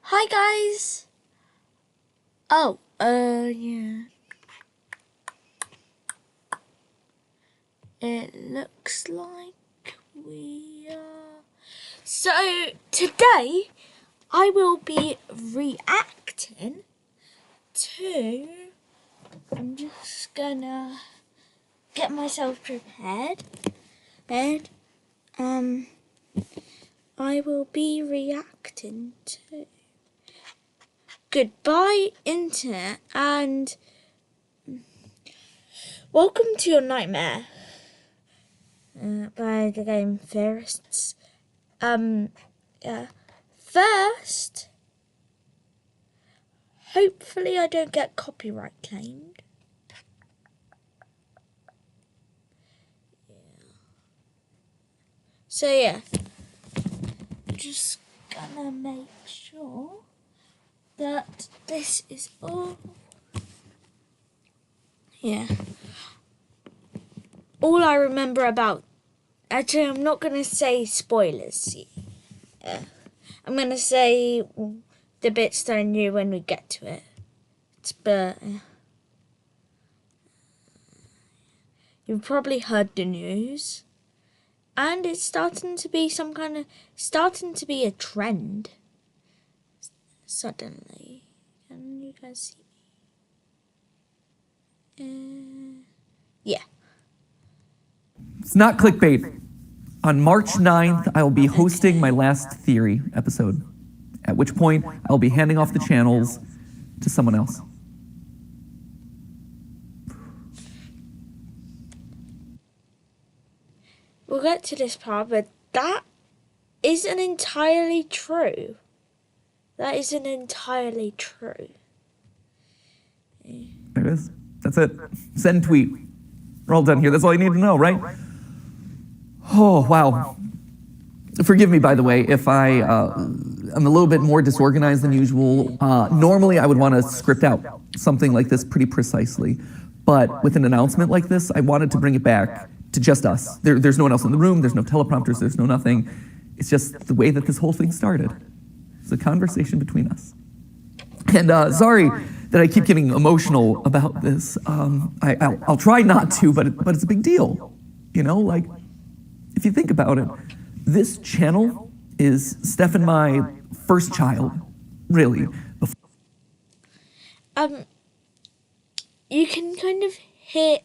Hi guys. Yeah. It looks like we are. So today I will be reacting to. I'm just gonna get myself prepared. I will be reacting to Goodbye Internet and Welcome to Your Nightmare by the Game Theorists. First, hopefully I don't get copyright claimed. So yeah, just gonna make sure that this is all. Yeah. All I remember about. Actually, I'm not gonna say spoilers. I'm gonna say the bits that I knew when we get to it. But you've probably heard the news, and it's starting to be starting to be a trend. Suddenly, can you guys see? Yeah. It's not clickbait. On March 9th, I will be hosting my last Theory episode, at which point I will be handing off the channels to someone else. We'll get to this part, but that isn't entirely true. That isn't entirely true. There it is. That's it. Send tweet. We're all done here. That's all you need to know, right? Oh, wow. Forgive me, by the way, if I'm a little bit more disorganized than usual. Normally, I would want to script out something like this pretty precisely. But with an announcement like this, I wanted to bring it back to just us. There's no one else in the room. There's no teleprompters. There's no nothing. It's just the way that this whole thing started. It's a conversation between us. And sorry that I keep getting emotional about this. I'll try not to, but it's a big deal. You know, like, if you think about it, this channel is Steph and my first child, really. You can kind of hear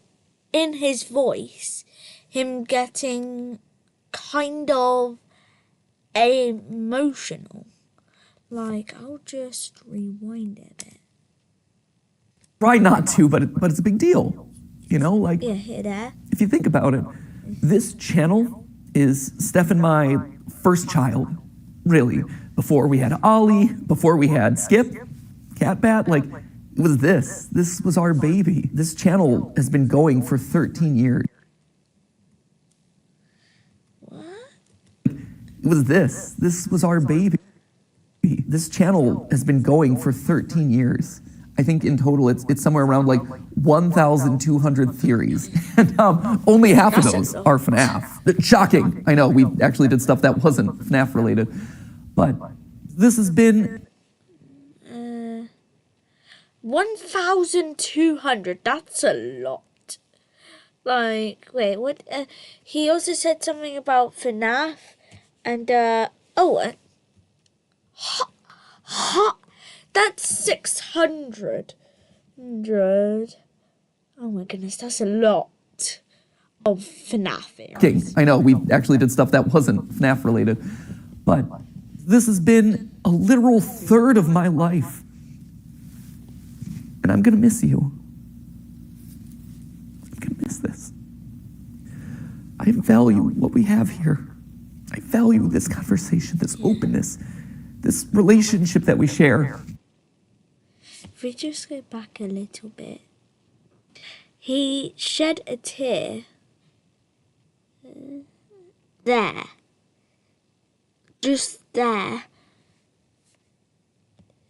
in his voice him getting kind of emotional. Like, I'll just rewind it a bit. Try not to, but it's a big deal. You know, like, Yeah, hear that? if you think about it, this channel is Steph and my first child, really. Before we had Ollie, before we had Skip, Cat Bat, like, it was this. This was our baby. This channel has been going for 13 years. What? It was this. This was our baby. This channel has been going for 13 years. I think in total it's somewhere around like 1,200 theories. And only half of those are FNAF. Shocking. I know, we actually did stuff that wasn't FNAF related. But this has been 1,200. That's a lot. Like, wait, what? He also said something about FNAF, and that's 600. Oh my goodness, that's a lot of FNAF. I know, we actually did stuff that wasn't FNAF related. But this has been a literal third of my life. And I'm gonna miss you. I'm gonna miss this. I value what we have here. I value this conversation, this openness, this relationship that we share. If we just go back a little bit, he shed a tear there, just there.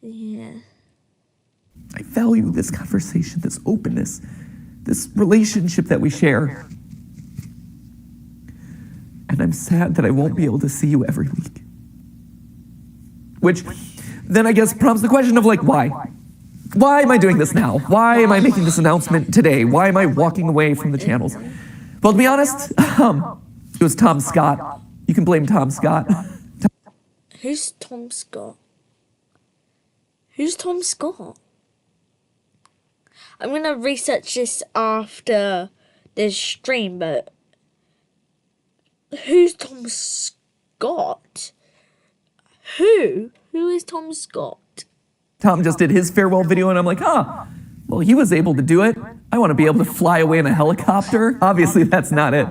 Yeah. I value this conversation, this openness, this relationship that we share. And I'm sad that I won't be able to see you every week. Which then I guess prompts the question of like, why? Why am I doing this now? Why am I making this announcement today? Why am I walking away from the channels? Well, to be honest, it was Tom Scott. You can blame Tom Scott. Who's Tom Scott? Who's Tom Scott? I'm gonna research this after this stream, but who's Tom Scott? Who is Tom Scott? Tom just did his farewell video, and I'm like, well, he was able to do it. I want to be able to fly away in a helicopter. Obviously, that's not it.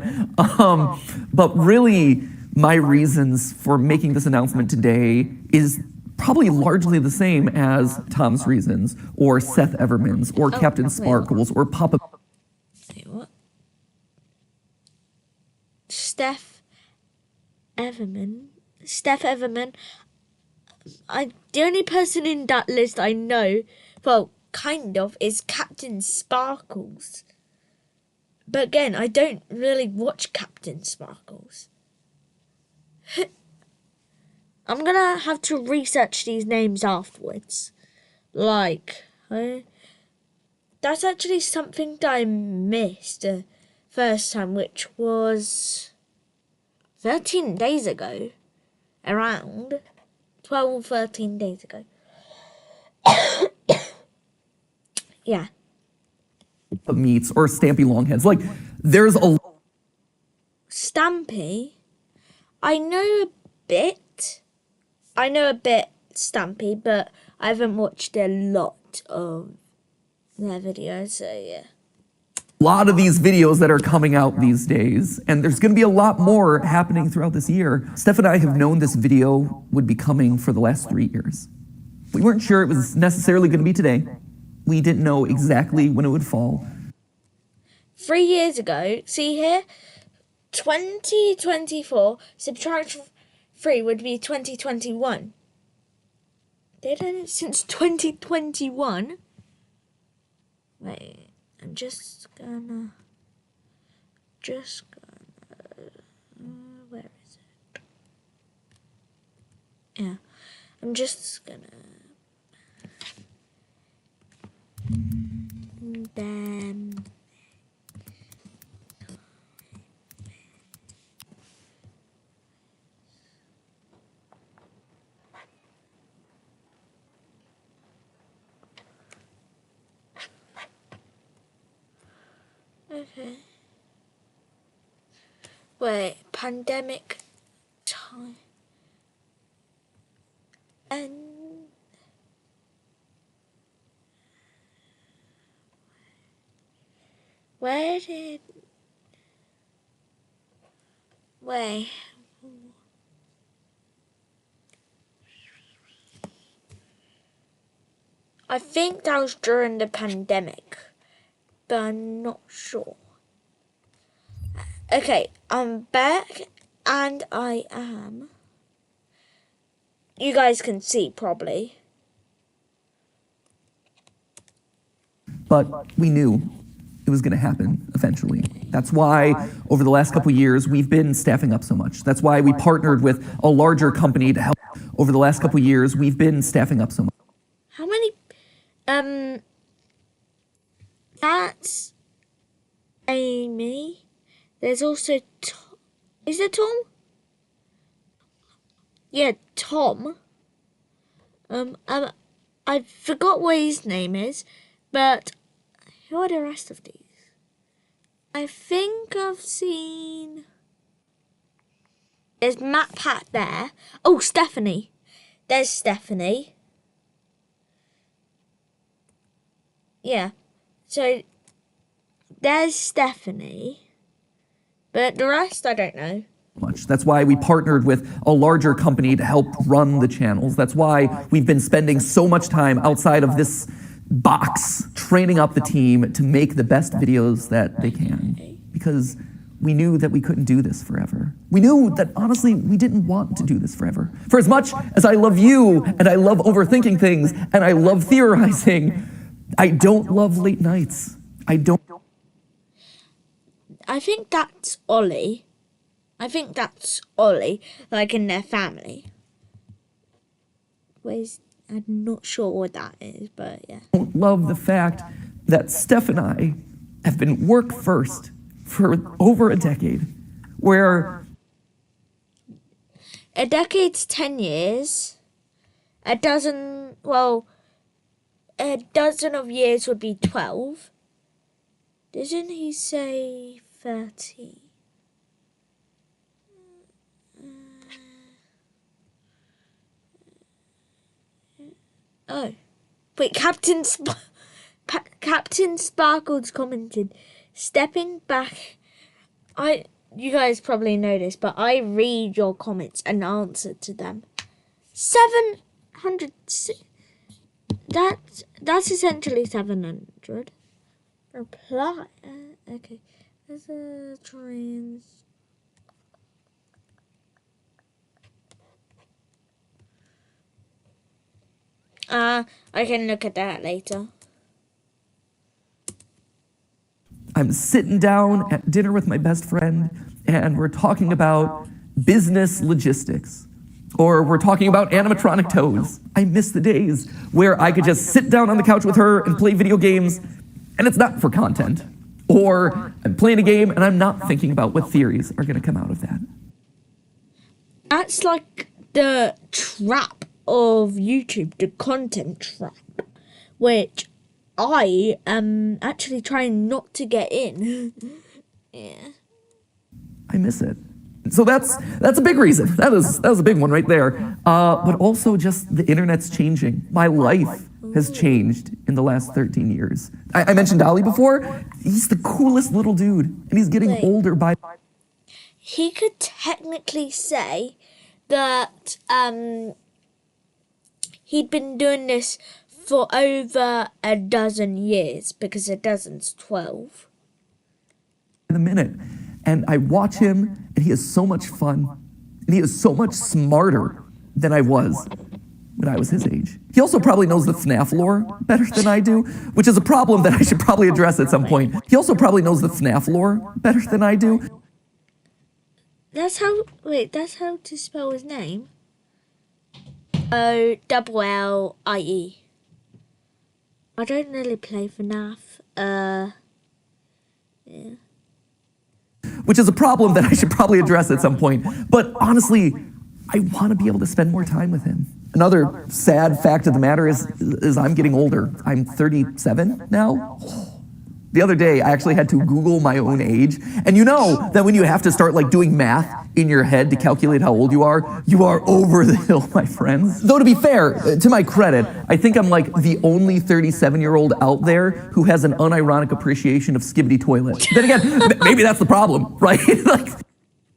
But really, my reasons for making this announcement today is probably largely the same as Tom's reasons, or Seth Everman's, or Captain Sparkle's, or Papa. Say what? Steph Everman. The only person in that list I know, well, kind of, is Captain Sparkles. But again, I don't really watch Captain Sparkles. I'm gonna have to research these names afterwards. Like, that's actually something that I missed the first time, which was 13 days ago. Around 12 or 13 days ago. Yeah. Meats or Stampy Longheads. Like, there's a... Stampy? I know a bit, Stampy, but I haven't watched a lot of their videos, so yeah. A lot of these videos that are coming out these days, and there's going to be a lot more happening throughout this year. Steph and I have known this video would be coming for the last 3 years. We weren't sure it was necessarily going to be today. We didn't know exactly when it would fall. 3 years ago, see here, 2024, subtract 3 would be 2021. They did it since 2021. Wait, I'm just gonna, where is it? Yeah, I'm just gonna, then, okay. Wait, pandemic time. And wait. I think that was during the pandemic, but I'm not sure. Okay, I'm back, and I am. You guys can see, probably. But we knew it was going to happen eventually. That's why over the last couple years, we've been staffing up so much. That's why we partnered with a larger company to help. Over the last couple years, we've been staffing up so much. How many, that's Amy. There's also Tom. Is it Tom? Yeah, Tom. I forgot what his name is, but who are the rest of these? I think I've seen. There's Matpat there. Oh, Stephanie. There's Stephanie. Yeah. So there's Stephanie. But the rest, I don't know. That's why we partnered with a larger company to help run the channels. That's why we've been spending so much time outside of this box, training up the team to make the best videos that they can. Because we knew that we couldn't do this forever. We knew that, honestly, we didn't want to do this forever. For as much as I love you, and I love overthinking things, and I love theorizing, I don't love late nights. I don't. I think that's Ollie. Like in their family. Where's I'm not sure what that is, but yeah. Love the fact that Steph and I have been work first for over a decade, where a decade's 10 years. A dozen of years would be 12. Didn't he say 30? Oh. Wait, Captain Sparkles commented, stepping back. You guys probably know this, but I read your comments and answer to them. 700. That's essentially 700. Reply. Okay. There's a trans. I can look at that later. I'm sitting down at dinner with my best friend and we're talking about business logistics, or we're talking about animatronic toes. I miss the days where I could just sit down on the couch with her and play video games and it's not for content. Or I'm playing a game and I'm not thinking about what theories are going to come out of that. That's like the trap of YouTube, the content trap, which I am actually trying not to get in. Yeah. I miss it. So that's a big reason. That was a big one right there. But also just the internet's changing. My life has changed in the last 13 years. I mentioned Ali before. He's the coolest little dude, and he's getting older by. He could technically say that he'd been doing this for over a dozen years, because a dozen's 12. In a minute. And I watch him, and he is so much fun. And he is so much smarter than I was when I was his age. He also probably knows the FNAF lore better than I do, which is a problem that I should probably address at some point. He also probably knows the FNAF lore better than I do. That's how to spell his name? O-double-L-I-E. I don't really play FNAF. Yeah. Which is a problem that I should probably address at some point. But honestly, I want to be able to spend more time with him. Another sad fact of the matter is I'm getting older. I'm 37 now. The other day, I actually had to Google my own age. And you know that when you have to start like doing math in your head to calculate how old you are over the hill, my friends. Though to be fair, to my credit, I think I'm like the only 37-year-old out there who has an unironic appreciation of Skibidi Toilet. Then again, maybe that's the problem, right? Like,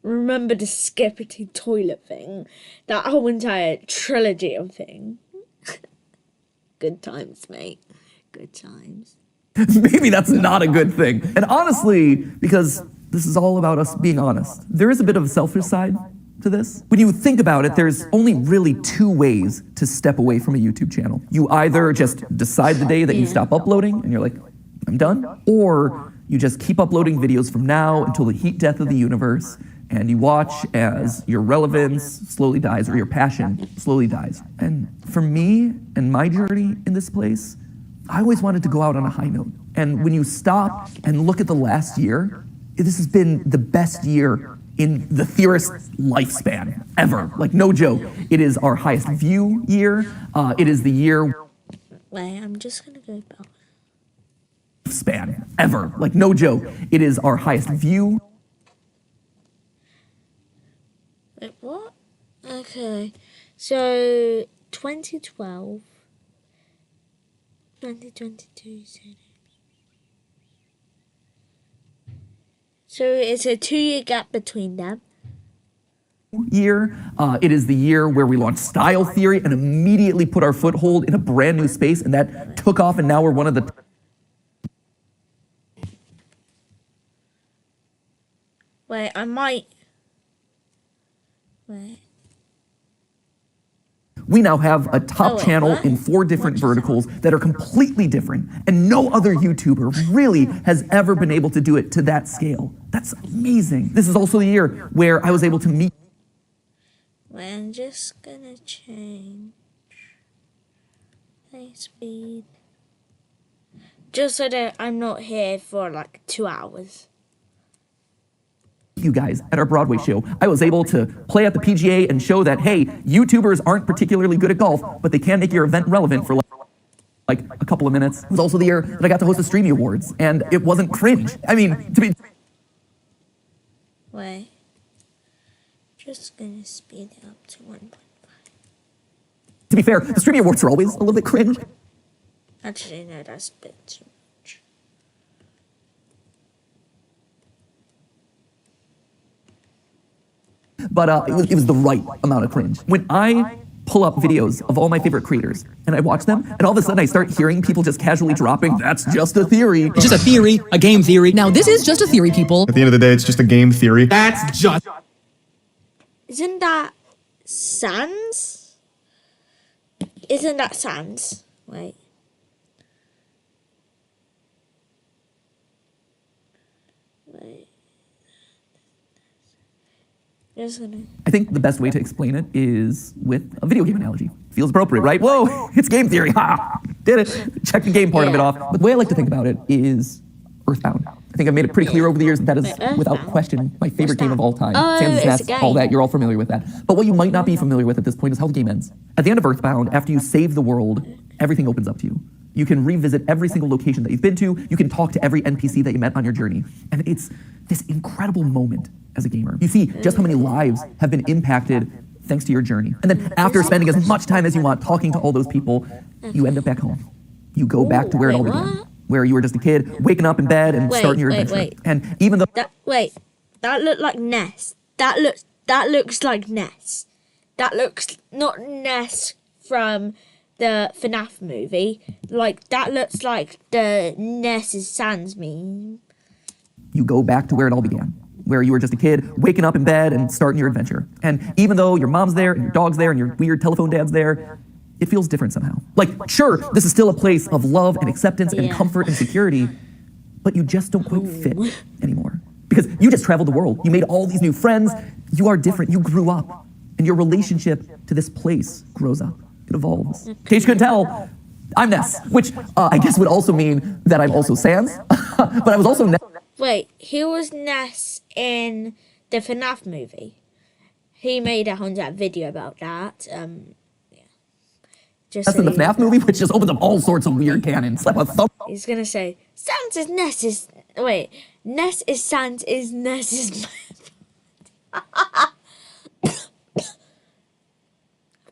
remember the Skibidi Toilet thing? That whole entire trilogy of thing. Good times, mate. Good times. Maybe that's not a good thing. And honestly, because this is all about us being honest, there is a bit of a selfish side to this. When you think about it, there's only really two ways to step away from a YouTube channel. You either just decide the day that you stop uploading and you're like, I'm done, or you just keep uploading videos from now until the heat death of the universe, and you watch as your relevance slowly dies or your passion slowly dies. And for me and my journey in this place, I always wanted to go out on a high note. And when you stop and look at the last year, this has been the best year in the Theorist lifespan ever. Like, no joke. It is our highest view year. It is the year. Wait, I'm just gonna go back. Span ever. Like, no joke. It is our highest view. Wait, what? Okay. So, 2012. 2022. So it's a 2-year gap between them. Year. It is the year where we launched Style Theory and immediately put our foothold in a brand new space, and that took off, and now we're one of the. Wait, I might. Wait. We now have a top channel in 4 different verticals that are completely different, and no other YouTuber really has ever been able to do it to that scale. That's amazing. This is also the year where I was able to meet. Wait, I'm just gonna change. Play speed. Just so that I'm not here for like 2 hours. You guys at our Broadway show, I was able to play at the PGA and show that, hey, YouTubers aren't particularly good at golf, but they can make your event relevant for like a couple of minutes. It was also the year that I got to host the Streamy Awards, and it wasn't cringe. I mean, to be... Wait. Just gonna speed it up to 1.5. To be fair, the Streamy Awards are always a little bit cringe. Actually, no, that's a bit too much. But it was the right amount of cringe. When I pull up videos of all my favorite creators and I watch them, and all of a sudden I start hearing people just casually dropping, "That's just a theory." It's just a theory, a game theory. Now, this is just a theory, people. At the end of the day, it's just a game theory. That's just... Isn't that Sans? Isn't that Sans? Wait. Just gonna... I think the best way to explain it is with a video game analogy. Feels appropriate, right? Whoa, it's game theory. Ha! Did it. Check the game part of it off. But the way I like to think about it is Earthbound. I think I've made it pretty clear over the years that is, without question, my favorite game of all time. Sans it's a Nest, all game. that, you're all familiar with that. But what you might not be familiar with at this point is how the game ends. At the end of Earthbound, after you save the world, everything opens up to you. You can revisit every single location that you've been to. You can talk to every NPC that you met on your journey. And it's this incredible moment as a gamer. You see just how many lives have been impacted thanks to your journey. And then after spending as much time as you want talking to all those people, you end up back home. You go back to where it all began, where you were just a kid, waking up in bed and starting your adventure. And even though... That looked like Ness. That looks like Ness. That looks not Ness from the FNAF movie. Like, that looks like the Ness is Sans meme. You go back to where it all began, where you were just a kid, waking up in bed and starting your adventure. And even though your mom's there, and your dog's there, and your weird telephone dad's there, it feels different somehow. Like, sure, this is still a place of love and acceptance and comfort and security, but you just don't quite fit anymore. Because you just traveled the world. You made all these new friends. You are different. You grew up. And your relationship to this place grows up. It evolves. In case you couldn't tell, I'm Ness, which I guess would also mean that I'm also Sans. But I was also Ness. Wait, who was Ness in the FNAF movie? He made a 100 video about that. Just That's in the FNAF movie, which just opens up all sorts of weird canon. Slap a thumb. He's gonna say, Sans is Ness is... Wait, Ness is Sans is Ness is... I've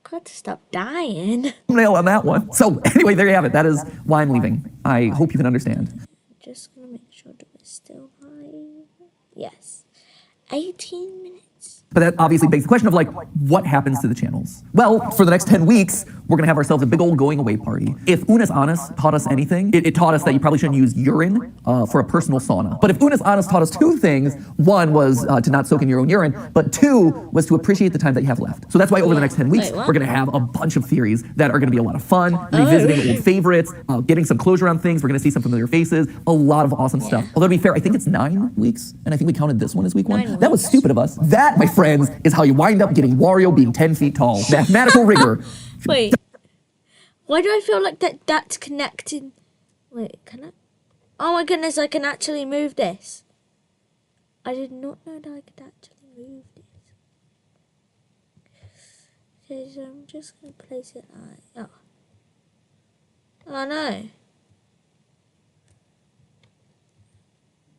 got to stop dying. Nail on that one. So anyway, there you have it. That is why I'm leaving. I hope you can understand. Just gonna make sure that we're still live. Yes. 18 minutes. But that obviously begs the question of, like, what happens to the channels? Well, for the next 10 weeks, we're gonna have ourselves a big old going away party. If Unis Honest taught us anything, it taught us that you probably shouldn't use urine for a personal sauna. But if Unis Honest taught us two things, one was to not soak in your own urine, but two was to appreciate the time that you have left. So that's why over the next 10 weeks, we're gonna have a bunch of theories that are gonna be a lot of fun, revisiting old favorites, getting some closure on things, we're gonna see some familiar faces, a lot of awesome stuff. Although to be fair, I think it's 9 weeks, and I think we counted this one as week 1. That was stupid of us. That, my friends, is how you wind up getting Wario being 10 feet tall. Mathematical rigor. Wait. Why do I feel like that's connected? Wait, can I? Oh my goodness, I can actually move this. I did not know that I could actually move this. Okay, so I'm just going to place it like... Oh no.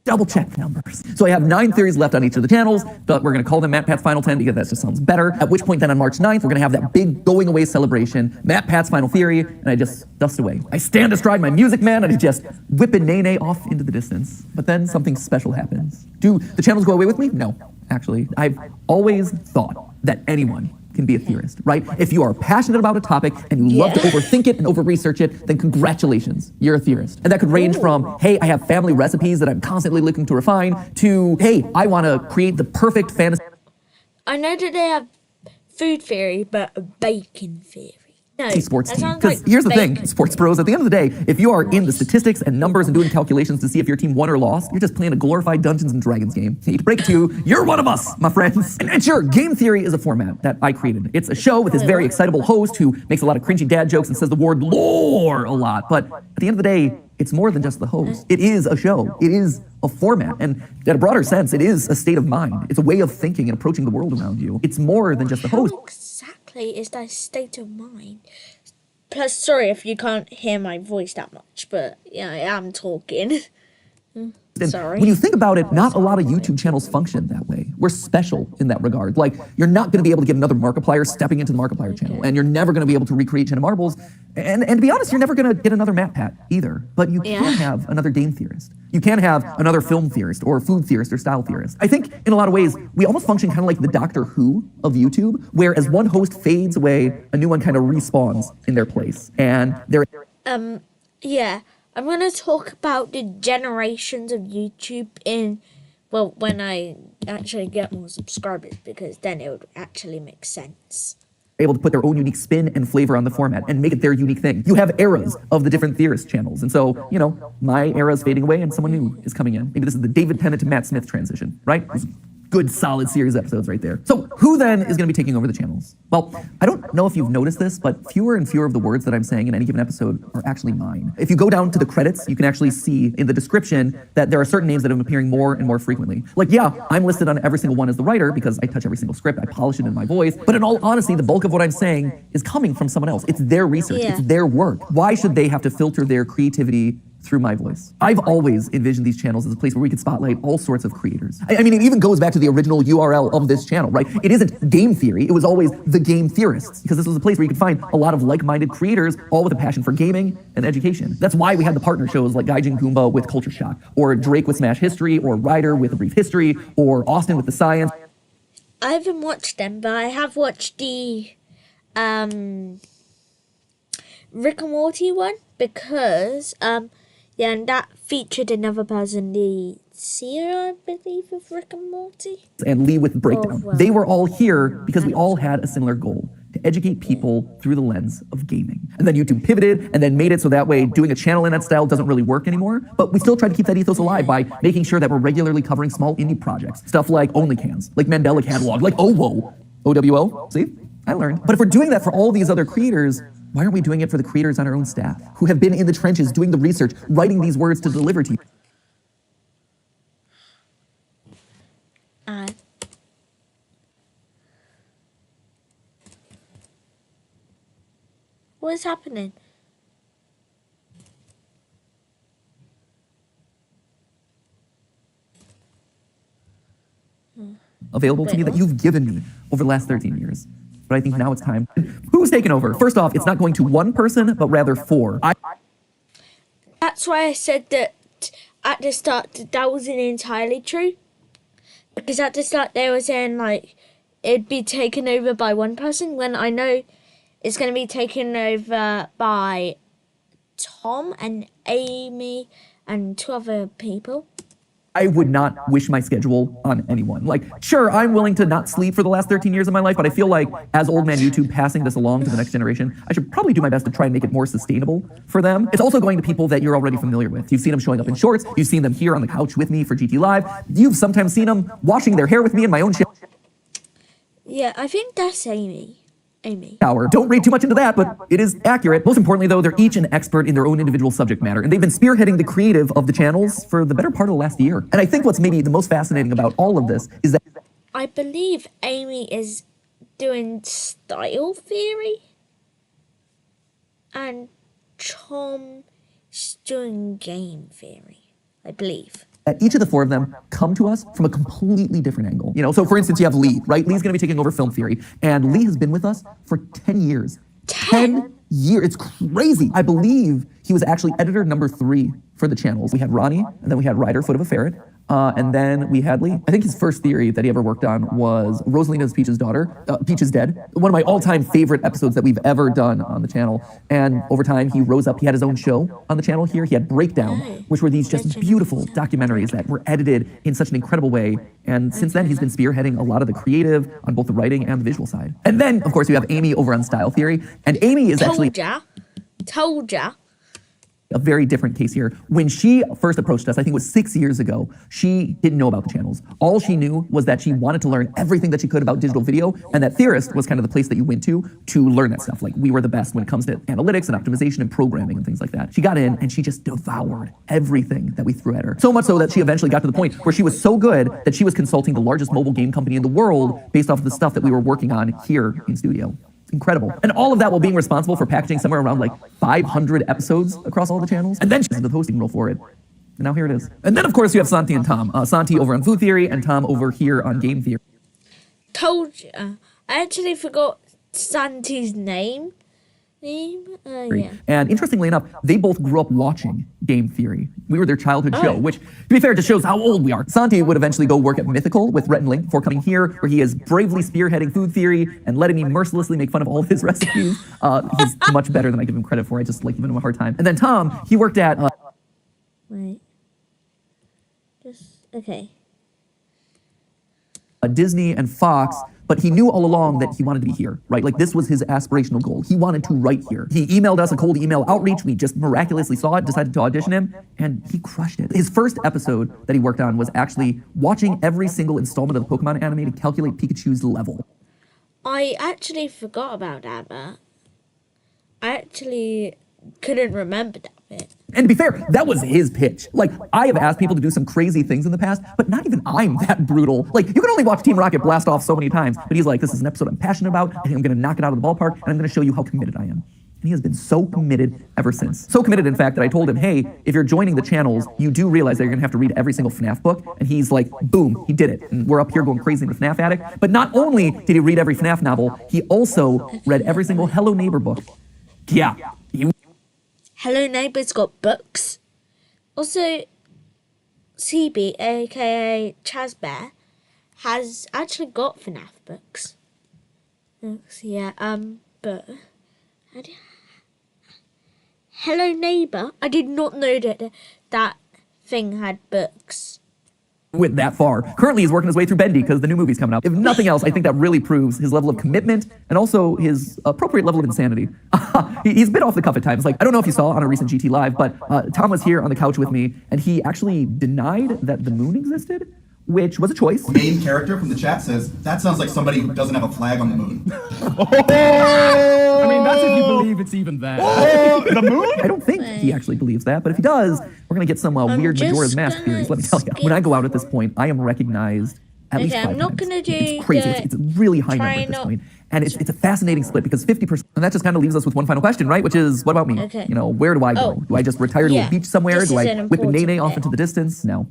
Double check the numbers. So I have 9 theories left on each of the channels, but we're gonna call them Matpat's Final 10 because that just sounds better. At which point then on March 9th, we're gonna have that big going away celebration, Matpat's Final Theory, and I just dust away. I stand astride my Music Man and I just whip a nay-nay off into the distance. But then something special happens. Do the channels go away with me? No, actually. I've always thought that anyone can be a theorist, right? If you are passionate about a topic and you love to overthink it and over-research it, then congratulations, you're a theorist. And that could range from, hey, I have family recipes that I'm constantly looking to refine, to, hey, I want to create the perfect fantasy. I know that they have food theory, but a bacon theory. sports that team. sounds Because like here's the thing, fake. sports pros, at the end of the day, if you are in the statistics and numbers and doing calculations to see if your team won or lost, you're just playing a glorified Dungeons and Dragons game. I hate to break it to you, you're one of us, my friends. And sure, Game Theory is a format that I created. It's a show with this very excitable host who makes a lot of cringy dad jokes and says the word lore a lot. But at the end of the day, it's more than just the host. It is a show. It is a format. And in a broader sense, it is a state of mind. It's a way of thinking and approaching the world around you. It's more than just the host. How exactly is that state of mind? Plus, sorry if you can't hear my voice that much, but yeah, I am talking. Sorry. When you think about it, not a lot of YouTube channels function that way. We're special in that regard. Like, you're not going to be able to get another Markiplier stepping into the Markiplier channel, and you're never going to be able to recreate Jenna Marbles. And to be honest, you're never going to get another Matpat either. But you can have another game theorist. You can have another film theorist or food theorist or style theorist. I think in a lot of ways, we almost function kind of like the Doctor Who of YouTube, where as one host fades away, a new one kind of respawns in their place. And they're Yeah, I'm going to talk about the generations of YouTube when I actually get more subscribers, because then it would actually make sense. able to put their own unique spin and flavor on the format and make it their unique thing. You have eras of the different theorist channels. And so, you know, my era is fading away and someone new is coming in. Maybe this is the David Tennant to Matt Smith transition, right? Good, solid series episodes right there. So who then is going to be taking over the channels? Well, I don't know if you've noticed this, but fewer and fewer of the words that I'm saying in any given episode are actually mine. If you go down to the credits, you can actually see in the description that there are certain names that have been appearing more and more frequently. Like, yeah, I'm listed on every single one as the writer because I touch every single script, I polish it in my voice, but in all honesty, the bulk of what I'm saying is coming from someone else. It's their research, it's their work. Why should they have to filter their creativity through my voice? I've always envisioned these channels as a place where we could spotlight all sorts of creators. I mean, it even goes back to the original URL of this channel, right? It isn't Game Theory, it was always the Game Theorists, because this was a place where you could find a lot of like-minded creators, all with a passion for gaming and education. That's why we had the partner shows like Gaijin Goomba with Culture Shock, or Drake with Smash History, or Ryder with A Brief History, or Austin with The Science. I haven't watched them, but I have watched the Rick and Morty one, because yeah, and that featured another person, the CEO, I believe, of Rick and Morty. And Lee with Breakdown. They were all here because we all had a similar goal: to educate people through the lens of gaming. And then YouTube pivoted and then made it so that way doing a channel in that style doesn't really work anymore, but we still try to keep that ethos alive by making sure that we're regularly covering small indie projects. Stuff like OnlyCans, like Mandela Catalog, like OWO. OWO, see? I learned. But if we're doing that for all these other creators, why aren't we doing it for the creators on our own staff who have been in the trenches doing the research, writing these words to deliver to you? What is happening? Available to me that you've given me over the last 13 years. But I think now it's time. Who's taking over? First off, it's not going to one person, but rather four. That's why I said that at the start that wasn't entirely true. Because at the start they were saying like it'd be taken over by one person, when I know it's going to be taken over by Tom and Amy and 2 other people. I would not wish my schedule on anyone. Like, sure, I'm willing to not sleep for the last 13 years of my life, but I feel like as old man YouTube passing this along to the next generation, I should probably do my best to try and make it more sustainable for them. It's also going to people that you're already familiar with. You've seen them showing up in shorts. You've seen them here on the couch with me for GT Live. You've sometimes seen them washing their hair with me in my own Yeah, I think that's Amy. shower. Don't read too much into that, but it is accurate. Most importantly, though, they're each an expert in their own individual subject matter, and they've been spearheading the creative of the channels for the better part of the last year. And I think what's maybe the most fascinating about all of this is that I believe Amy is doing style theory, and Tom is doing game theory, I believe. each of the 4 of them come to us from a completely different angle. You know, so for instance, you have Lee, right? Lee's gonna be taking over film theory, and Lee has been with us for 10 years. 10 years, it's crazy. I believe he was actually editor number 3 for the channels. We had Ronnie, and then we had Ryder, Foot of a Ferret. And then we had Lee. I think his first theory that he ever worked on was Rosalina's Peach's daughter. Peach is dead. One of my all-time favorite episodes that we've ever done on the channel. And over time, he rose up. He had his own show on the channel here. He had Breakdown, which were these just beautiful documentaries that were edited in such an incredible way. And since then, he's been spearheading a lot of the creative on both the writing and the visual side. And then, of course, we have Amy over on Style Theory. And Amy is actually... Told ya. A very different case here. When she first approached us, I think it was 6 years ago, she didn't know about the channels. All she knew was that she wanted to learn everything that she could about digital video, and that Theorist was kind of the place that you went to learn that stuff. Like, we were the best when it comes to analytics and optimization and programming and things like that. She got in and she just devoured everything that we threw at her. So much so that she eventually got to the point where she was so good that she was consulting the largest mobile game company in the world based off of the stuff that we were working on here in studio. Incredible. And all of that while being responsible for packaging somewhere around like 500 episodes across all the channels. And then she's the hosting role for it. And now here it is. And then, of course, you have Santi and Tom. Santi over on Food Theory and Tom over here on Game Theory. Told you. I actually forgot Santi's name. Yeah. And interestingly enough, they both grew up watching Game Theory. We were their childhood show, which, to be fair, just shows how old we are. Santi would eventually go work at Mythical with Rhett and Link before coming here, where he is bravely spearheading Food Theory and letting me mercilessly make fun of all of his recipes. He's much better than I give him credit for. I just like giving him a hard time. And then Tom, he worked at... Wait. Okay. Disney and Fox, but he knew all along that he wanted to be here, right? Like, this was his aspirational goal. He wanted to write here. He emailed us a cold email outreach. We just miraculously saw it, decided to audition him, and he crushed it. His first episode that he worked on was actually watching every single installment of the Pokemon anime to calculate Pikachu's level. I actually forgot about that, but I actually couldn't remember that bit. And to be fair, that was his pitch. Like, I have asked people to do some crazy things in the past, but not even I'm that brutal. Like, you can only watch Team Rocket blast off so many times, but he's like, this is an episode I'm passionate about, and I'm gonna knock it out of the ballpark, and I'm gonna show you how committed I am. And he has been so committed ever since. So committed, in fact, that I told him, hey, if you're joining the channels, you do realize that you're gonna have to read every single FNAF book. And he's like, boom, he did it. And we're up here going crazy in the FNAF addict. But not only did he read every FNAF novel, he also read every single Hello Neighbor book. Yeah. Hello Neighbor's got books. Also, CB, aka Chaz Bear, has actually got FNAF books. Yeah, but Hello Neighbor, I did not know that thing had books. Went that far. Currently, he's working his way through Bendy because the new movie's coming up. If nothing else, I think that really proves his level of commitment and also his appropriate level of insanity. He's a bit off the cuff at times. Like, I don't know if you saw on a recent GT Live, but Tom was here on the couch with me, and he actually denied that the moon existed, which was a choice. Main character from the chat says, that sounds like somebody who doesn't have a flag on the moon. I mean, that's if you believe it's even that. The moon? I don't think he actually believes that, but if he does, we're going to get some weird Majora's Mask theories, let me tell you. When I go out at this point, I am recognized at least 5 I'm not times. gonna do It's crazy. It's a really high number at this point. And it's a fascinating split because 50%, and that just kind of leaves us with one final question, right? Which is, what about me? Okay. You know, where do I go? Do I just retire to a beach somewhere? Do I whip a nay-nay off into the distance? No.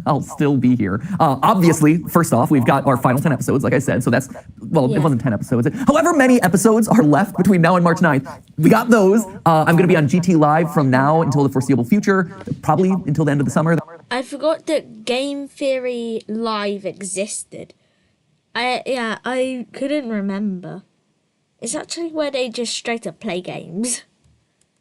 I'll still be here. Obviously, first off, we've got our final 10 episodes, like I said, so that's, well, it wasn't 10 episodes. However many episodes are left between now and March 9th, we got those. I'm going to be on GT Live from now until the foreseeable future, probably until the end of the summer. I forgot that Game Theory Live existed. I couldn't remember. It's actually where they just straight up play games.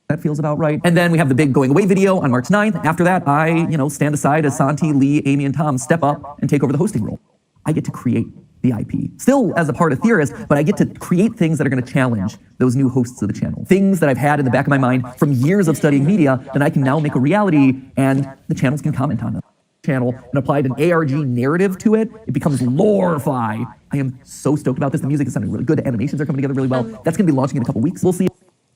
That feels about right. And then we have the big going away video on March 9th. After that, I, stand aside as Santi, Lee, Amy, and Tom step up and take over the hosting role. I get to create the IP. Still as a part of Theorist, but I get to create things that are going to challenge those new hosts of the channel. Things that I've had in the back of my mind from years of studying media that I can now make a reality, and the channels can comment on them. Channel and applied an ARG narrative to it, it becomes lore-fi. I am so stoked about this. The music is sounding really good. The animations are coming together really well. That's going to be launching in a couple weeks. We'll see.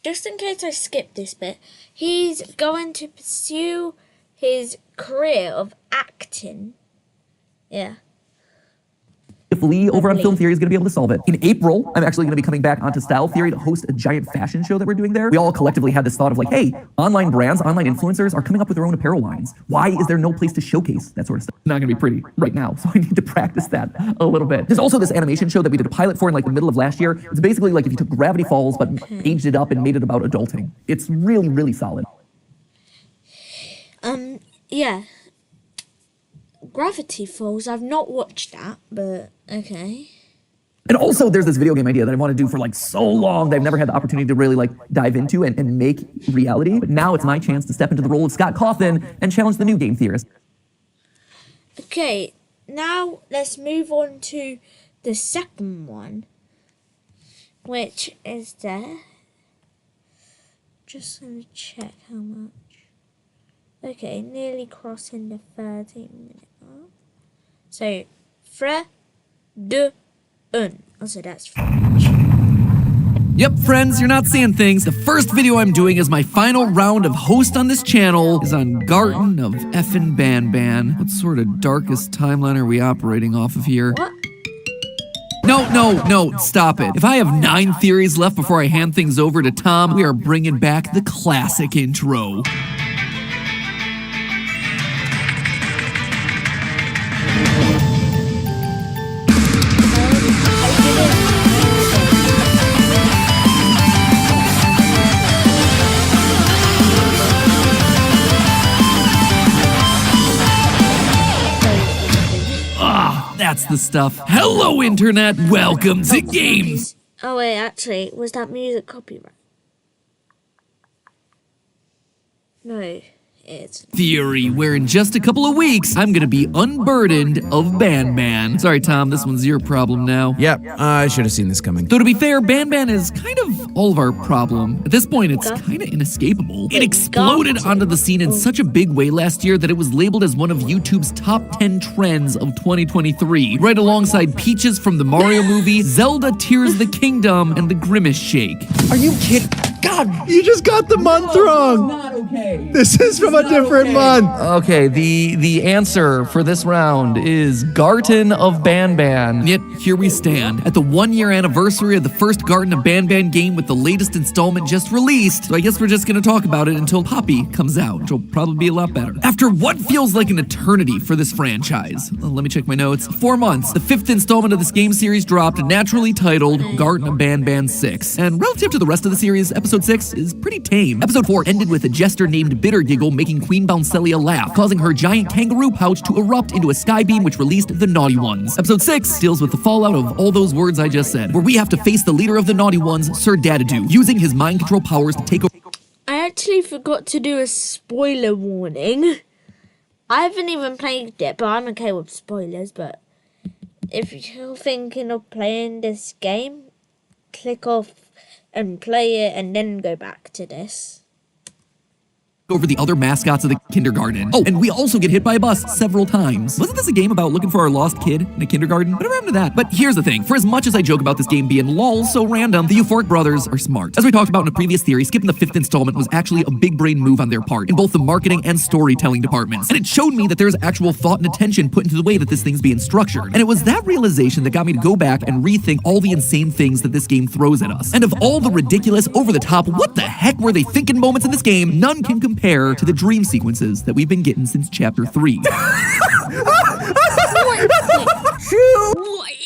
Just in case I skip this bit, he's going to pursue his career of acting. Yeah. If Lee over on Film Theory is going to be able to solve it. In April, I'm actually going to be coming back onto Style Theory to host a giant fashion show that we're doing there. We all collectively had this thought of like, hey, online brands, online influencers are coming up with their own apparel lines. Why is there no place to showcase that sort of stuff? Not going to be pretty right now, so I need to practice that a little bit. There's also this animation show that we did a pilot for in like the middle of last year. It's basically like if you took Gravity Falls but aged it up and made it about adulting. It's really, really solid. Yeah. Gravity Falls. I've not watched that, but okay. And also, there's this video game idea that I want to do for like so long that I've never had the opportunity to really like dive into and make reality. But now it's my chance to step into the role of Scott Cawthon and challenge the new Game Theorists. Okay, now let's move on to the second one, which is there. Just gonna check how much. Okay, nearly crossing the 13-minute mark. So, 3, 2, 1. Also, that's French. Yep, friends, you're not seeing things. The first video I'm doing as my final round of host on this channel is on Garten of Effin' Ban. What sort of darkest timeline are we operating off of here? What? No, stop it. If I have 9 theories left before I hand things over to Tom, we are bringing back the classic intro. That's the stuff. Hello, Internet. Welcome to Games. Oh, wait, actually, was that music copyright? No, it's... Theory, where in just a couple of weeks, I'm gonna be unburdened of Ban. Sorry, Tom, this one's your problem now. Yep, I should have seen this coming. Though to be fair, Ban is kind of all of our problem. At this point, it's kind of inescapable. It exploded onto the scene in such a big way last year that it was labeled as one of YouTube's top 10 trends of 2023, right alongside Peaches from the Mario movie, Zelda Tears the Kingdom, and the Grimace Shake. Are you kidding? God, you just got the month wrong. Not okay. This is from a different month. Okay, the answer for this round is Garten of Ban. Yet, here we stand, at the 1-year anniversary of the first Garten of Ban game with the latest installment just released, so I guess we're just gonna talk about it until Poppy comes out, which will probably be a lot better. After what feels like an eternity for this franchise, let me check my notes, 4 months, the 5th installment of this game series dropped, naturally titled Garten of Ban 6. And relative to the rest of the series, Episode 6 is pretty tame. Episode 4 ended with a jester named Bittergiggle making Queen Bouncelia laugh, causing her giant kangaroo pouch to erupt into a sky beam which released the Naughty Ones. Episode 6 deals with the fallout of all those words I just said, where we have to face the leader of the Naughty Ones, Sir Dadadoo, using his mind control powers to take over. I actually forgot to do a spoiler warning. I haven't even played it, but I'm okay with spoilers, but if you're thinking of playing this game, click off and play it and then go back to this. Over the other mascots of the kindergarten. Oh, and we also get hit by a bus several times. Wasn't this a game about looking for our lost kid in a kindergarten? Whatever happened to that? But here's the thing. For as much as I joke about this game being lol so random, the Euphoric brothers are smart. As we talked about in a previous theory, skipping the 5th installment was actually a big brain move on their part in both the marketing and storytelling departments. And it showed me that there's actual thought and attention put into the way that this thing's being structured. And it was that realization that got me to go back and rethink all the insane things that this game throws at us. And of all the ridiculous, over-the-top, what the heck were they thinking moments in this game, none can compare to the dream sequences that we've been getting since chapter 3. What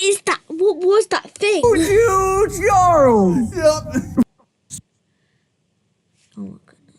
is that? What was that thing? Huge Charles! Yep. Oh my goodness.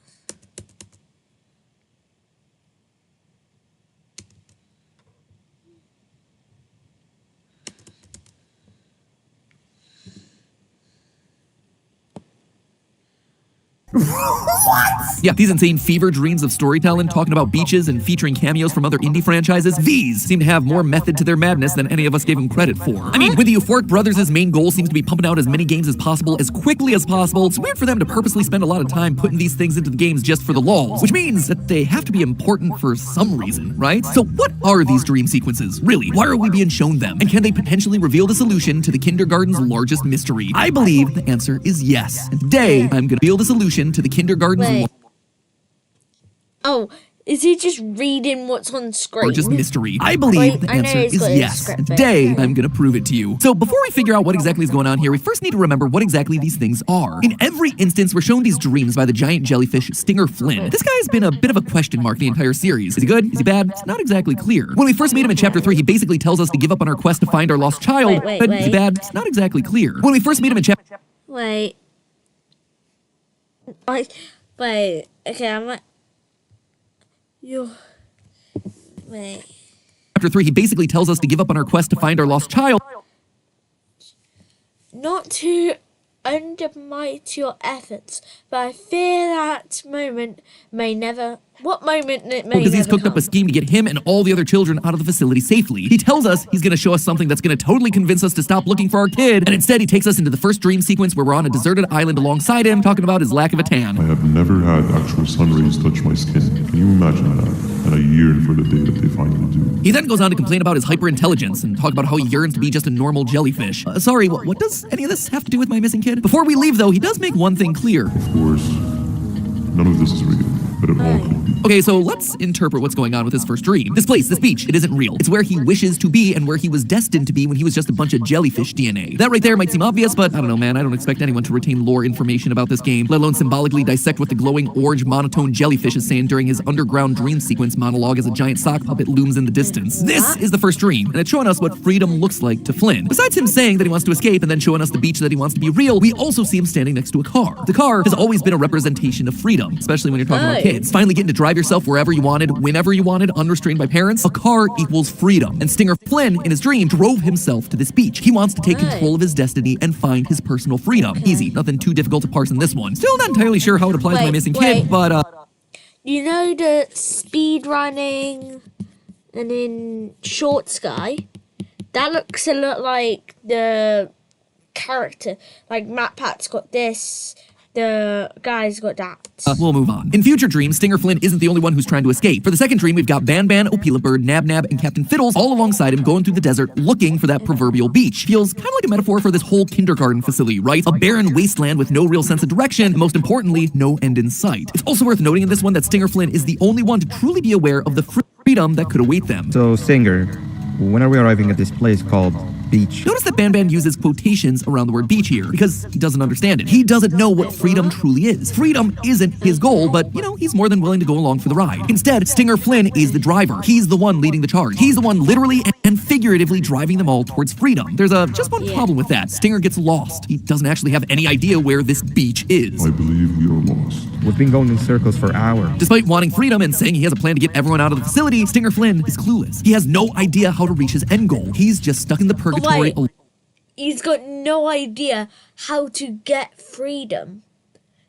Yeah, these insane fever dreams of storytelling, talking about beaches and featuring cameos from other indie franchises, these seem to have more method to their madness than any of us gave them credit for. I mean, with the Euphoric brothers' main goal seems to be pumping out as many games as possible, as quickly as possible, it's weird for them to purposely spend a lot of time putting these things into the games just for the lulz, which means that they have to be important for some reason, right? So what are these dream sequences, really? Why are we being shown them? And can they potentially reveal the solution to the kindergarten's largest mystery? I believe the answer is yes. And today, I'm gonna reveal the solution to the kindergarten's Wait. Oh, is he just reading what's on screen? largest mystery. I believe the I know answer he's is got his yes. script, And but today, yeah. I'm gonna prove it to you. So before we figure out what exactly is going on here, we first need to remember what exactly these things are. In every instance, we're shown these dreams by the giant jellyfish Stinger Flynn. This guy's been a bit of a question mark the entire series. Is he good? Is he bad? It's not exactly clear. When we first meet him in chapter 3, he basically tells us to give up on our quest to find our lost child. Wait, but is he bad? It's not exactly clear. When we first meet him in chapter Wait. Okay, I'm like... You're... Wait. Chapter 3, he basically tells us to give up on our quest to find our lost child. Not to undermine your efforts, but I fear that moment may never. What moment it may Because he's never cooked up a come. scheme to get him and all the other children out of the facility safely. He tells us he's going to show us something that's going to totally convince us to stop looking for our kid, and instead he takes us into the first dream sequence where we're on a deserted island alongside him, talking about his lack of a tan. I have never had actual sun rays touch my skin. Can you imagine that? And I yearn for the day that they finally do. He then goes on to complain about his hyperintelligence and talk about how he yearns to be just a normal jellyfish. Sorry, what does any of this have to do with my missing kid? Before we leave, though, he does make one thing clear. Of course, none of this is real, but it all could be. Okay, so let's interpret what's going on with his first dream. This place, this beach, it isn't real. It's where he wishes to be and where he was destined to be when he was just a bunch of jellyfish DNA. That right there might seem obvious, but I don't know, man. I don't expect anyone to retain lore information about this game, let alone symbolically dissect what the glowing orange monotone jellyfish is saying during his underground dream sequence monologue as a giant sock puppet looms in the distance. This is the first dream, and it's showing us what freedom looks like to Flynn. Besides him saying that he wants to escape and then showing us the beach that he wants to be real, we also see him standing next to a car. The car has always been a representation of freedom, especially when you're talking about kids. Finally getting to drive yourself wherever you wanted, whenever you wanted, unrestrained by parents. A car equals freedom. And Stinger Flynn, in his dream, drove himself to this beach. He wants to take control of his destiny and find his personal freedom. Easy. Nothing too difficult to parse in this one. Still not entirely sure how it applies to my missing kid, but You know the speed running and in Short Sky? That looks a lot like the character. Like Matpat's got this, the guy's got that. we'll move on. In future dreams, Stinger Flynn isn't the only one who's trying to escape. For the second dream, we've got Ban Ban, Opila Bird, Nab Nab, and Captain Fiddles all alongside him going through the desert looking for that proverbial beach. Feels kind of like a metaphor for this whole kindergarten facility, right? A barren wasteland with no real sense of direction, and most importantly, no end in sight. It's also worth noting in this one that Stinger Flynn is the only one to truly be aware of the freedom that could await them. So, Stinger, when are we arriving at this place called beach? Notice that Ban Ban uses quotations around the word beach here because he doesn't understand it. He doesn't know what freedom truly is. Freedom isn't his goal, but, you know, he's more than willing to go along for the ride. Instead, Stinger Flynn is the driver. He's the one leading the charge. He's the one literally and figuratively driving them all towards freedom. There's just one problem with that. Stinger gets lost. He doesn't actually have any idea where this beach is. I believe we are lost. We've been going in circles for hours. Despite wanting freedom and saying he has a plan to get everyone out of the facility, Stinger Flynn is clueless. He has no idea how to reach his end goal. He's just stuck in the purgatory. He's got no idea how to get freedom.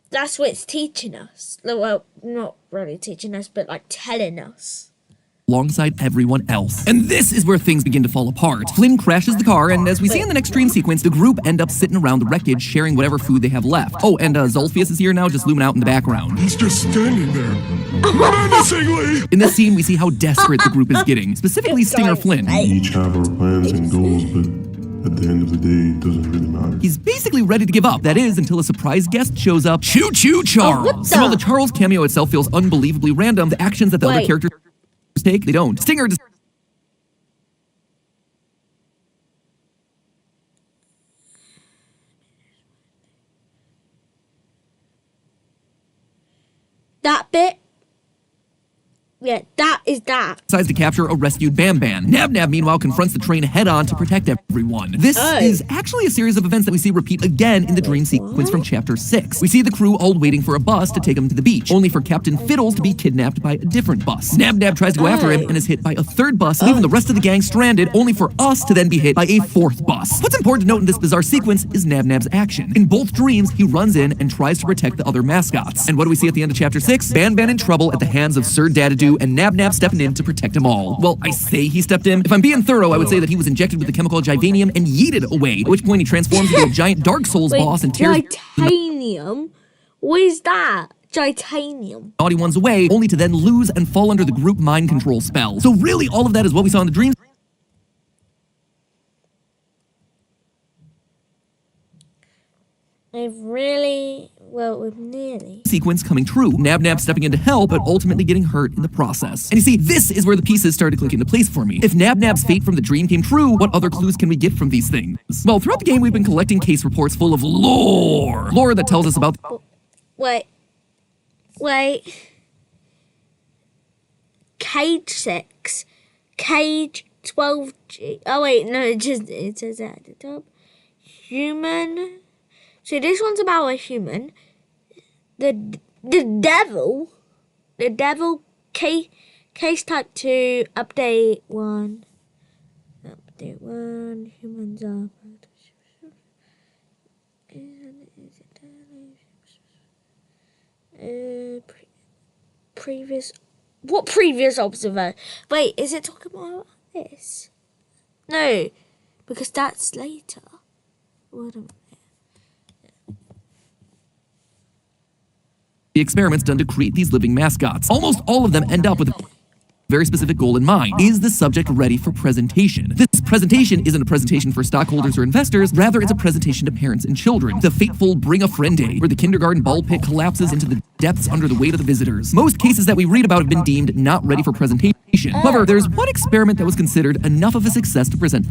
That's what it's teaching us. Well, not really teaching us, but like telling us. Alongside everyone else. And this is where things begin to fall apart. Flynn crashes the car, and as we see in the next dream sequence, the group end up sitting around the wreckage sharing whatever food they have left. Oh, and Zolphius is here now, just looming out in the background. He's just standing there, menacingly. In this scene, we see how desperate the group is getting, specifically Stinger Flynn. We each have our plans and goals, but at the end of the day, it doesn't really matter. He's basically ready to give up. That is, until a surprise guest shows up. Choo Choo Charles! And while the Charles cameo itself feels unbelievably random, the actions that the other characters take, they don't. Stinger just... That bit? Yeah, that is that. decides to capture a rescued Bam Ban. Nab Nab, meanwhile, confronts the train head-on to protect everyone. This is actually a series of events that we see repeat again in the dream sequence from Chapter 6. We see the crew all waiting for a bus to take them to the beach, only for Captain Fiddles to be kidnapped by a different bus. Nab Nab tries to go after him and is hit by a third bus, leaving the rest of the gang stranded, only for us to then be hit by a fourth bus. What's important to note in this bizarre sequence is Nab Nab's action. In both dreams, he runs in and tries to protect the other mascots. And what do we see at the end of Chapter 6? Ban Ban in trouble at the hands of Sir Dadadoo and Nab Nab stepping in to protect them all. Well, I say he stepped in. If I'm being thorough, I would say that he was injected with the chemical Givanium and yeeted away, at which point he transforms into a giant Dark Souls boss and tears Titanium? What is that? Titanium. naughty ones away, only to then lose and fall under the group mind control spell. So really, all of that is what we saw in the dreams. We've nearly. Sequence coming true. Nab Nab stepping in to help, but ultimately getting hurt in the process. And you see, this is where the pieces started to click into place for me. If Nab Nab's fate from the dream came true, what other clues can we get from these things? Well, throughout the game, we've been collecting case reports full of lore. Lore that tells us about... Wait. Cage 6. Cage 12G. Oh, wait, no, it says that at the top. Human. So this one's about a human. The devil Case type 2, update 1. Update 1, humans are... previous... What previous observer? Wait, is it talking about this? No, because that's later. Wait a minute. The experiments done to create these living mascots. Almost all of them end up with a very specific goal in mind. Is the subject ready for presentation? This presentation isn't a presentation for stockholders or investors, rather it's a presentation to parents and children. The fateful Bring a Friend Day, where the kindergarten ball pit collapses into the depths under the weight of the visitors. Most cases that we read about have been deemed not ready for presentation. However, there's one experiment that was considered enough of a success to present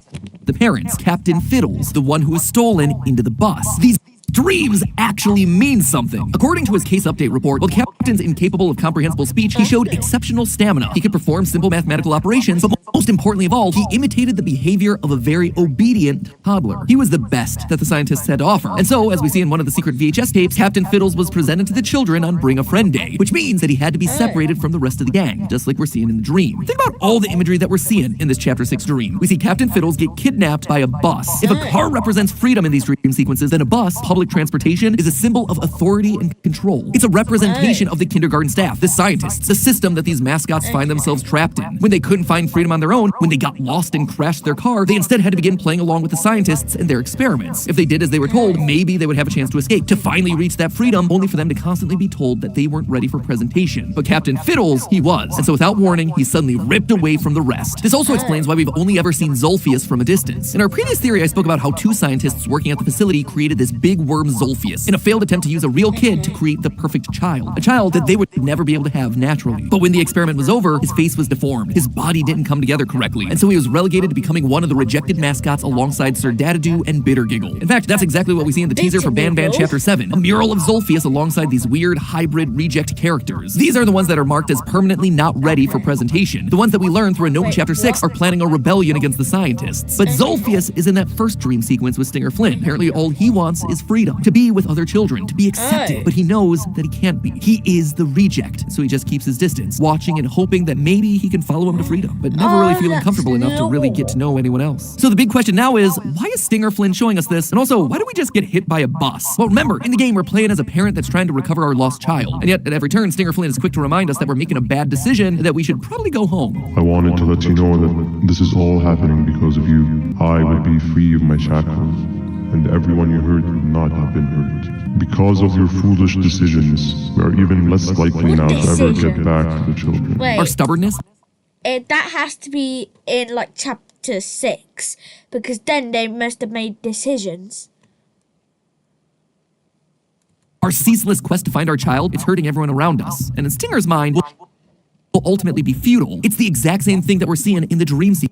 the parents. Captain Fiddles, the one who was stolen into the bus. These dreams actually mean something. According to his case update report, while Captain's incapable of comprehensible speech, he showed exceptional stamina. He could perform simple mathematical operations, but most importantly of all, he imitated the behavior of a very obedient toddler. He was the best that the scientists had to offer. And so, as we see in one of the secret VHS tapes, Captain Fiddles was presented to the children on Bring a Friend Day, which means that he had to be separated from the rest of the gang, just like we're seeing in the dream. Think about all the imagery that we're seeing in this Chapter 6 dream. We see Captain Fiddles get kidnapped by a bus. If a car represents freedom in these dream sequences, then a bus, public transportation, is a symbol of authority and control. It's a representation of the kindergarten staff, the scientists, the system that these mascots find themselves trapped in. When they couldn't find freedom on their own, when they got lost and crashed their car, they instead had to begin playing along with the scientists and their experiments. If they did as they were told, maybe they would have a chance to escape, to finally reach that freedom, only for them to constantly be told that they weren't ready for presentation. But Captain Fiddles, he was. And so without warning, he's suddenly ripped away from the rest. This also explains why we've only ever seen Zolphius from a distance. In our previous theory, I spoke about how 2 scientists working at the facility created this big worm Zolphius in a failed attempt to use a real kid to create the perfect child. A child that they would never be able to have naturally. But when the experiment was over, his face was deformed. His body didn't come together correctly. And so he was relegated to becoming one of the rejected mascots alongside Sir Dadadoo and Bittergiggle. In fact, that's exactly what we see in the teaser for Ban Ban Chapter 7. A mural of Zolphius alongside these weird hybrid reject characters. These are the ones that are marked as permanently not ready for presentation. The ones that we learn through a note in Chapter 6 are planning a rebellion against the scientists. But Zolphius is in that first dream sequence with Stinger Flynn. Apparently all he wants is freedom. To be with other children. To be accepted. But he knows that he can't be. He is the reject. So he just keeps his distance, watching and hoping that maybe he can follow him to freedom. But never really feeling comfortable enough to really get to know anyone else. So the big question now is, why is Stinger Flynn showing us this? And also, why do we just get hit by a bus? Well, remember, in the game, we're playing as a parent that's trying to recover our lost child. And yet, at every turn, Stinger Flynn is quick to remind us that we're making a bad decision and that we should probably go home. I wanted to let you know that this is all happening because of you. I would be free of my shackles, and everyone you hurt would not have been hurt. Because of your foolish decisions, we are even less likely now to ever get back to the children. Wait. Our stubbornness? That has to be in like Chapter 6, because then they must have made decisions. Our ceaseless quest to find our child, it's hurting everyone around us. And in Stinger's mind, will ultimately be futile. It's the exact same thing that we're seeing in the dream sequences.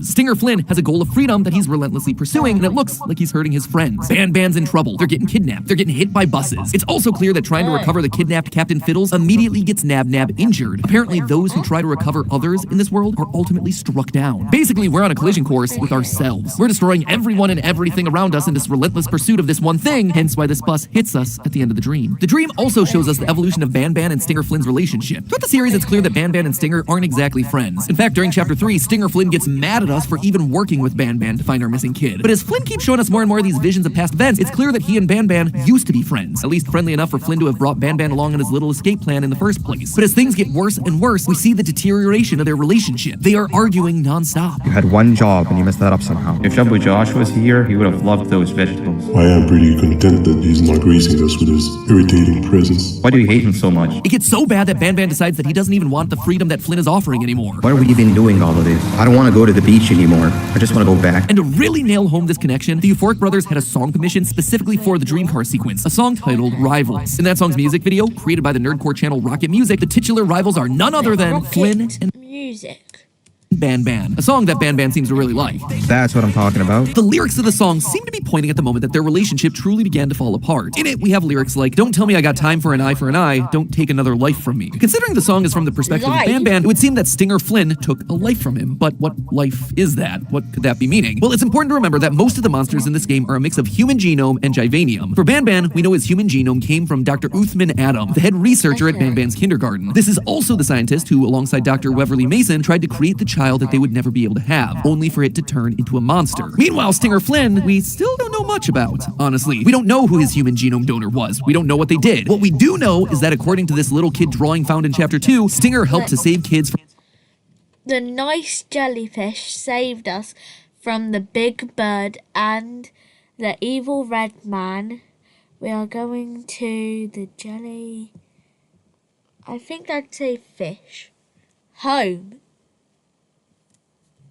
Stinger Flynn has a goal of freedom that he's relentlessly pursuing, and it looks like he's hurting his friends. Ban Ban's in trouble. They're getting kidnapped. They're getting hit by buses. It's also clear that trying to recover the kidnapped Captain Fiddles immediately gets Nab Nab injured. Apparently, those who try to recover others in this world are ultimately struck down. Basically, we're on a collision course with ourselves. We're destroying everyone and everything around us in this relentless pursuit of this one thing, hence why this bus hits us at the end of the dream. The dream also shows us the evolution of Ban Ban and Stinger Flynn's relationship. Throughout the series, it's clear that Ban Ban and Stinger aren't exactly friends. In fact, during Chapter 3, Stinger Flynn gets mad at us for even working with Ban Ban to find our missing kid. But as Flynn keeps showing us more and more of these visions of past events, it's clear that he and Ban Ban used to be friends. At least friendly enough for Flynn to have brought Ban Ban along on his little escape plan in the first place. But as things get worse and worse, we see the deterioration of their relationship. They are arguing nonstop. You had one job and you messed that up somehow. If Shabu Josh was here, he would have loved those vegetables. I am pretty content that he's not gracing us with his irritating presence. Why do you hate him so much? It gets so bad that Ban Ban decides that he doesn't even want the freedom that Flynn is offering anymore. Why are we even doing all of this? I don't want to go to the beach anymore. I just want to go back. And to really nail home this connection, the Euphoric Brothers had a song commissioned specifically for the Dream Car sequence, a song titled Rivals. In that song's music video, created by the nerdcore channel Rocket Music, the titular rivals are none other than Flynn and Music. Ban Ban, a song that Ban Ban seems to really like. That's what I'm talking about. The lyrics of the song seem to be pointing at the moment that their relationship truly began to fall apart. In it, we have lyrics like, "Don't tell me I got time for an eye, don't take another life from me." Considering the song is from the perspective of Ban Ban, it would seem that Stinger Flynn took a life from him. But what life is that? What could that be meaning? Well, it's important to remember that most of the monsters in this game are a mix of human genome and Givanium. For Ban Ban, we know his human genome came from Dr. Uthman Adam, the head researcher at Ban Ban's kindergarten. This is also the scientist who, alongside Dr. Weverly Mason, tried to create the child that they would never be able to have, only for it to turn into a monster. Meanwhile, Stinger Flynn, we still don't know much about. Honestly, we don't know who his human genome donor was. We don't know what they did. What we do know is that according to this little kid drawing found in Chapter 2, Stinger helped to save kids from... The nice jellyfish saved us from the big bird and the evil red man. We are going to the jelly... I think I'd say fish. Home.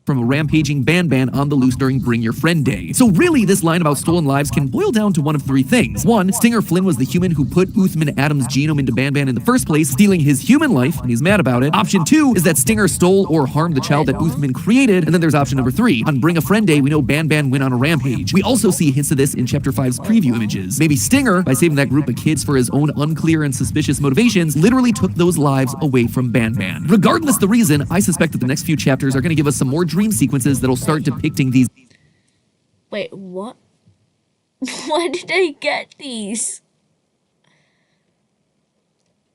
From a rampaging Ban Ban on the loose during Bring Your Friend Day. So really, this line about stolen lives can boil down to one of three things. One, Stinger Flynn was the human who put Uthman Adams' genome into Ban Ban in the first place, stealing his human life, and he's mad about it. Option 2 is that Stinger stole or harmed the child that Uthman created, and then there's option number 3. On Bring a Friend Day, we know Ban Ban went on a rampage. We also see hints of this in Chapter 5's preview images. Maybe Stinger, by saving that group of kids for his own unclear and suspicious motivations, literally took those lives away from Ban Ban. Regardless the reason, I suspect that the next few chapters are going to give us some more dream sequences that'll start depicting these. Wait, what? Where did they get these?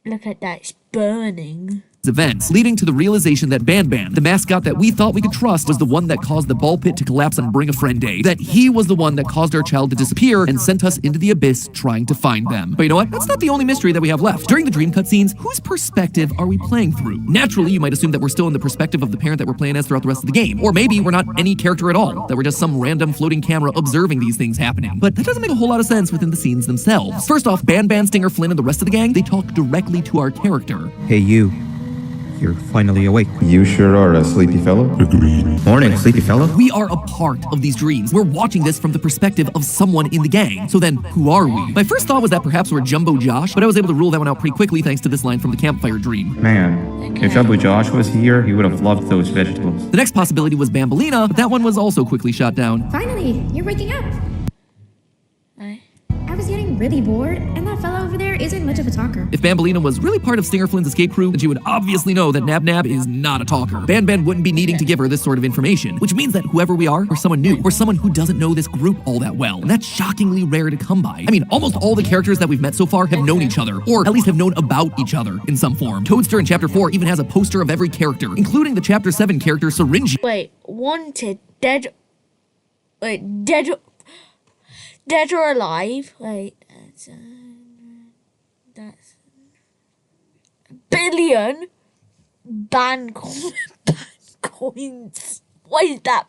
Look at that, it's burning. Events, leading to the realization that Ban Ban, the mascot that we thought we could trust, was the one that caused the ball pit to collapse on Bring a Friend Day. That he was the one that caused our child to disappear and sent us into the abyss trying to find them. But you know what? That's not the only mystery that we have left. During the dream cutscenes, whose perspective are we playing through? Naturally, you might assume that we're still in the perspective of the parent that we're playing as throughout the rest of the game. Or maybe we're not any character at all, that we're just some random floating camera observing these things happening. But that doesn't make a whole lot of sense within the scenes themselves. First off, Ban Ban, Stinger Flynn, and the rest of the gang, they talk directly to our character. Hey, you. You're finally awake. You sure are a sleepy fellow. Agreed. Morning, sleepy fellow. We are a part of these dreams. We're watching this from the perspective of someone in the gang. So then, who are we? My first thought was that perhaps we're Jumbo Josh, but I was able to rule that one out pretty quickly thanks to this line from the campfire dream. Man, if Jumbo Josh was here, he would have loved those vegetables. The next possibility was Bambolina, but that one was also quickly shot down. Finally, you're waking up. I was getting really bored, and that fella over there isn't much of a talker. If Bambolina was really part of Stinger Flynn's escape crew, then she would obviously know that Nab Nab is not a talker. Ban Ban wouldn't be needing to give her this sort of information, which means that whoever we are, we're someone new. We're someone who doesn't know this group all that well, and that's shockingly rare to come by. I mean, almost all the characters that we've met so far have known each other, or at least have known about each other in some form. Toadster in Chapter 4 even has a poster of every character, including the Chapter 7 character Syringe. Wait, wanted, dead... Wait, dead or alive? Wait, that's billion ban coins. What is that?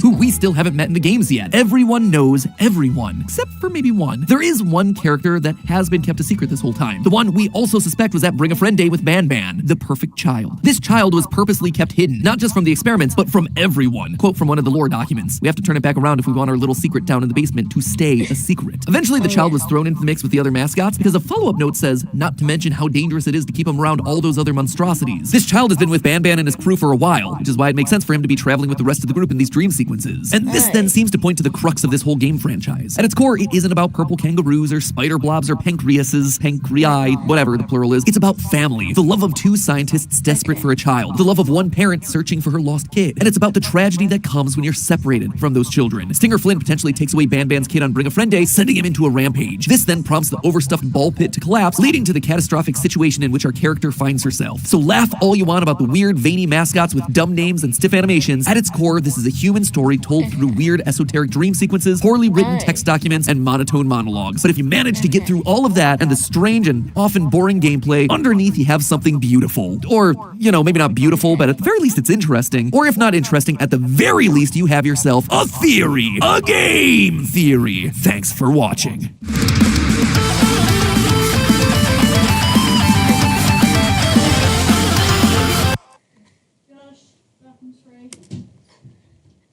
Who we still haven't met in the games yet. Everyone knows everyone, except for maybe one. There is one character that has been kept a secret this whole time. The one we also suspect was at Bring a Friend Day with Ban Ban, the perfect child. This child was purposely kept hidden, not just from the experiments, but from everyone. Quote from one of the lore documents. We have to turn it back around if we want our little secret down in the basement to stay a secret. Eventually, the child was thrown into the mix with the other mascots because a follow-up note says, not to mention how dangerous it is to keep him around all those other monstrosities. This child has been with Ban Ban and his crew for a while, which is why it makes sense for him to be traveling with the rest of the group in these dream sequences. And this then seems to point to the crux of this whole game franchise. At its core, it isn't about purple kangaroos or spider blobs or pancreae, whatever the plural is. It's about family. The love of two scientists desperate for a child. The love of one parent searching for her lost kid. And it's about the tragedy that comes when you're separated from those children. Stinger Flynn potentially takes away Ban Ban's kid on Bring a Friend Day, sending him into a rampage. This then prompts the overstuffed ball pit to collapse, leading to the catastrophic situation in which our character finds herself. So laugh all you want about the weird, veiny mascots with dumb names and stiff animations. At its core, this is a human story told through weird esoteric dream sequences, poorly written text documents, and monotone monologues. But if you manage to get through all of that and the strange and often boring gameplay, underneath you have something beautiful. Or, you know, maybe not beautiful, but at the very least it's interesting. Or if not interesting, at the very least you have yourself a theory. A game theory. Thanks for watching.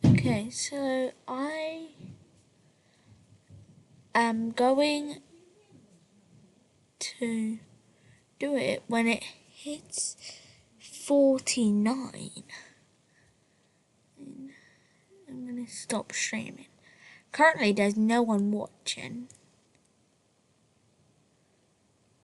Okay, so I am going to do it when it hits 49. I'm gonna stop streaming. Currently, there's no one watching.